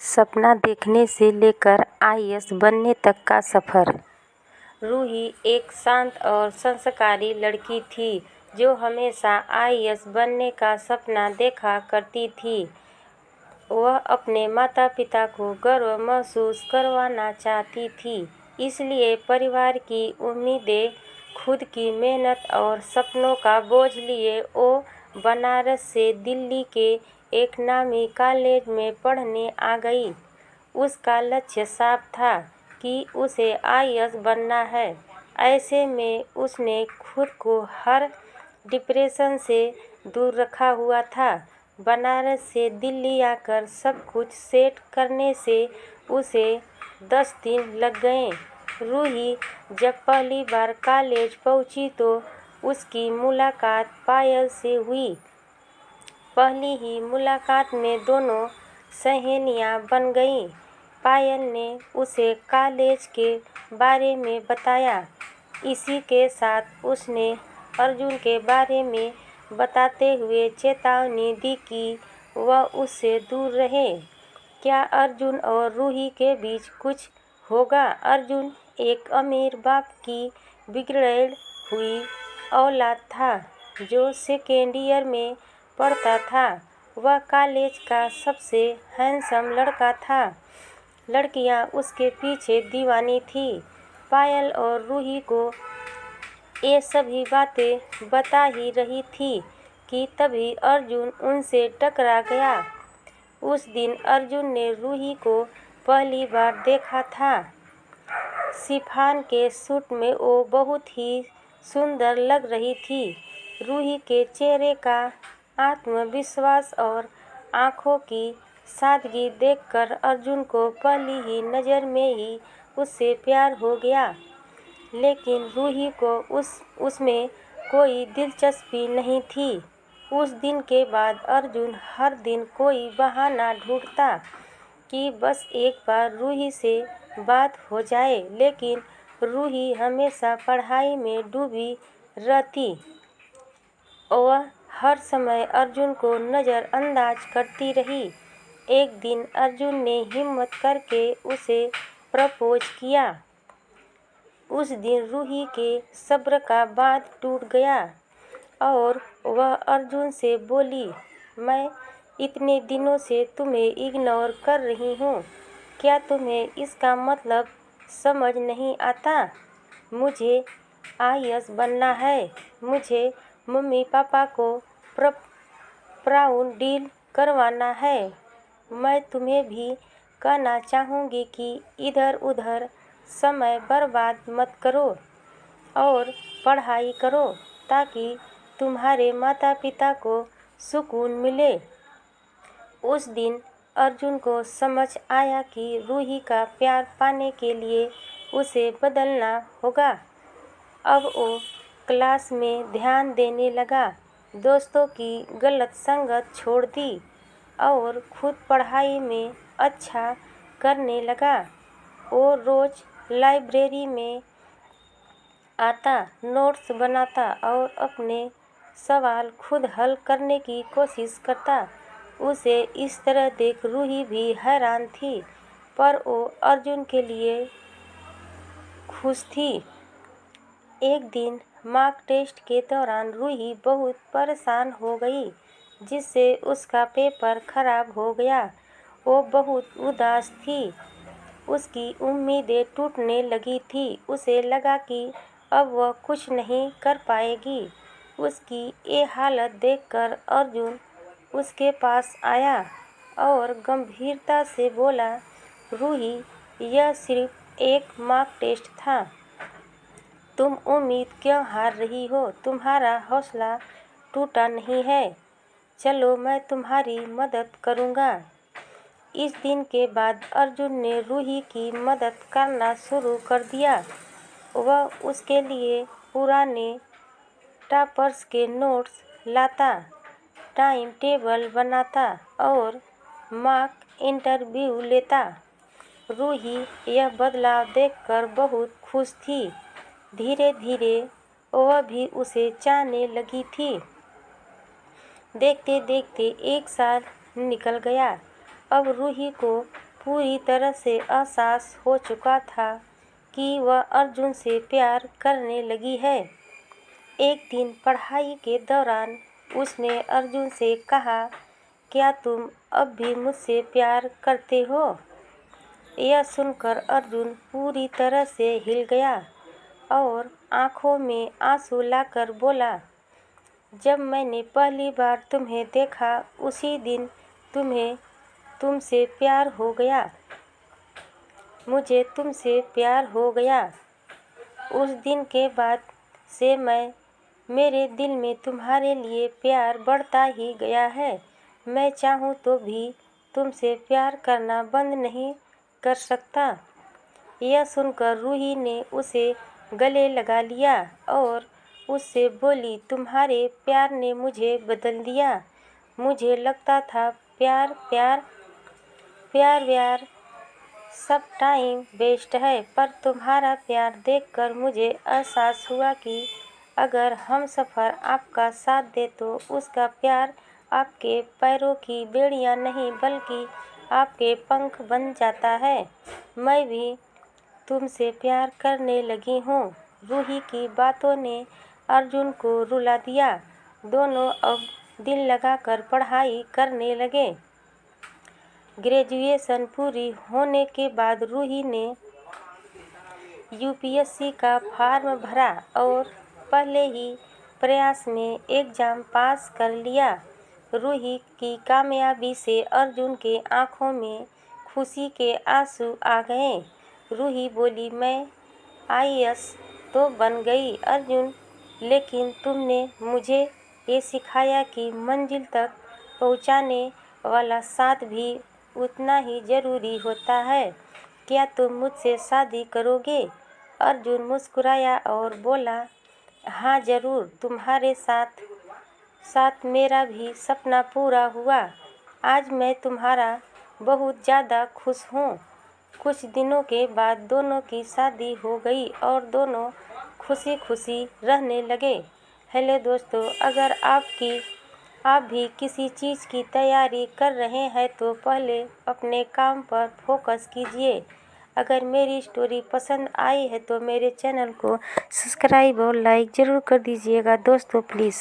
सपना देखने से लेकर आईएएस बनने तक का सफ़र। रूही एक शांत और संस्कारी लड़की थी जो हमेशा आईएएस बनने का सपना देखा करती थी। वह अपने माता पिता को गर्व महसूस करवाना चाहती थी, इसलिए परिवार की उम्मीदें, खुद की मेहनत और सपनों का बोझ लिए वो बनारस से दिल्ली के एक नामी कॉलेज में पढ़ने आ गई। उसका लक्ष्य साफ था कि उसे आईएएस बनना है। ऐसे में उसने खुद को हर डिप्रेशन से दूर रखा हुआ था। बनारस से दिल्ली आकर सब कुछ सेट करने से उसे 10 दिन लग गए। रूही जब पहली बार कॉलेज पहुंची तो उसकी मुलाकात पायल से हुई। पहली ही मुलाकात में दोनों सहेलियां बन गईं। पायल ने उसे कॉलेज के बारे में बताया। इसी के साथ उसने अर्जुन के बारे में बताते हुए चेतावनी दी कि वह उससे दूर रहे। क्या अर्जुन और रूही के बीच कुछ होगा? अर्जुन एक अमीर बाप की बिगड़ैल हुई औलाद था जो सेकेंड ईयर में पढ़ता था। वह कॉलेज का सबसे हैंडसम लड़का था। लड़कियां उसके पीछे दीवानी थी। पायल और रूही को ये सभी बातें बता ही रही थी कि तभी अर्जुन उनसे टकरा गया। उस दिन अर्जुन ने रूही को पहली बार देखा था। शिफॉन के सूट में वो बहुत ही सुंदर लग रही थी। रूही के चेहरे का आत्मविश्वास और आंखों की सादगी देखकर अर्जुन को पहली ही नज़र में ही उससे प्यार हो गया। लेकिन रूही को उसमें कोई दिलचस्पी नहीं थी। उस दिन के बाद अर्जुन हर दिन कोई बहाना ढूंढता कि बस एक बार रूही से बात हो जाए, लेकिन रूही हमेशा पढ़ाई में डूबी रहती। वह हर समय अर्जुन को नज़रअंदाज करती रही। एक दिन अर्जुन ने हिम्मत करके उसे प्रपोज किया। उस दिन रूही के सब्र का बांध टूट गया और वह अर्जुन से बोली, मैं इतने दिनों से तुम्हें इग्नोर कर रही हूँ। क्या तुम्हें इसका मतलब समझ नहीं आता? मुझे आईएएस बनना है। मुझे मम्मी पापा को प्राउड डील करवाना है। मैं तुम्हें भी कहना चाहूँगी कि इधर उधर समय बर्बाद मत करो और पढ़ाई करो ताकि तुम्हारे माता पिता को सुकून मिले। उस दिन अर्जुन को समझ आया कि रूही का प्यार पाने के लिए उसे बदलना होगा। अब वो क्लास में ध्यान देने लगा, दोस्तों की गलत संगत छोड़ दी और खुद पढ़ाई में अच्छा करने लगा। वो रोज लाइब्रेरी में आता, नोट्स बनाता और अपने सवाल खुद हल करने की कोशिश करता। उसे इस तरह देख रूही भी हैरान थी, पर वो अर्जुन के लिए खुश थी। एक दिन मॉक टेस्ट के दौरान रूही बहुत परेशान हो गई, जिससे उसका पेपर खराब हो गया। वो बहुत उदास थी। उसकी उम्मीदें टूटने लगी थी। उसे लगा कि अब वह कुछ नहीं कर पाएगी। उसकी ये हालत देखकर अर्जुन उसके पास आया और गंभीरता से बोला, रूही, यह सिर्फ एक मॉक टेस्ट था। तुम उम्मीद क्यों हार रही हो? तुम्हारा हौसला टूटा नहीं है। चलो, मैं तुम्हारी मदद करूँगा। इस दिन के बाद अर्जुन ने रूही की मदद करना शुरू कर दिया। वह उसके लिए पुराने टॉपर्स के नोट्स लाता, टाइम टेबल बनाता और मॉक इंटरव्यू लेता। रूही यह बदलाव देखकर बहुत खुश थी। धीरे धीरे वह भी उसे चाहने लगी थी। देखते देखते एक साल निकल गया। अब रूही को पूरी तरह से एहसास हो चुका था कि वह अर्जुन से प्यार करने लगी है। एक दिन पढ़ाई के दौरान उसने अर्जुन से कहा, क्या तुम अब भी मुझसे प्यार करते हो? यह सुनकर अर्जुन पूरी तरह से हिल गया और आंखों में आंसू लाकर बोला, जब मैंने पहली बार तुम्हें देखा उसी दिन तुमसे प्यार हो गया। मुझे तुमसे प्यार हो गया। उस दिन के बाद से मेरे दिल में तुम्हारे लिए प्यार बढ़ता ही गया है। मैं चाहूँ तो भी तुमसे प्यार करना बंद नहीं कर सकता। यह सुनकर रूही ने उसे गले लगा लिया और उससे बोली, तुम्हारे प्यार ने मुझे बदल दिया। मुझे लगता था प्यार सब टाइम वेस्ट है, पर तुम्हारा प्यार देखकर मुझे एहसास हुआ कि अगर हमसफ़र आपका साथ दे तो उसका प्यार आपके पैरों की बेड़ियां नहीं बल्कि आपके पंख बन जाता है। मैं भी तुमसे प्यार करने लगी हूँ। रूही की बातों ने अर्जुन को रुला दिया। दोनों अब दिल लगाकर पढ़ाई करने लगे। ग्रेजुएशन पूरी होने के बाद रूही ने यूपीएससी का फॉर्म भरा और पहले ही प्रयास में एग्ज़ाम पास कर लिया। रूही की कामयाबी से अर्जुन के आंखों में खुशी के आंसू आ गए। रूही बोली, मैं आईएएस तो बन गई अर्जुन, लेकिन तुमने मुझे ये सिखाया कि मंजिल तक पहुंचाने वाला साथ भी उतना ही ज़रूरी होता है। क्या तुम मुझसे शादी करोगे? अर्जुन मुस्कुराया और बोला, हाँ ज़रूर, तुम्हारे साथ मेरा भी सपना पूरा हुआ। आज मैं तुम्हारा बहुत ज़्यादा खुश हूँ। कुछ दिनों के बाद दोनों की शादी हो गई और दोनों खुशी खुशी रहने लगे। हेलो दोस्तों, अगर आप भी किसी चीज़ की तैयारी कर रहे हैं तो पहले अपने काम पर फोकस कीजिए। अगर मेरी स्टोरी पसंद आई है तो मेरे चैनल को सब्सक्राइब और लाइक ज़रूर कर दीजिएगा दोस्तों प्लीज़।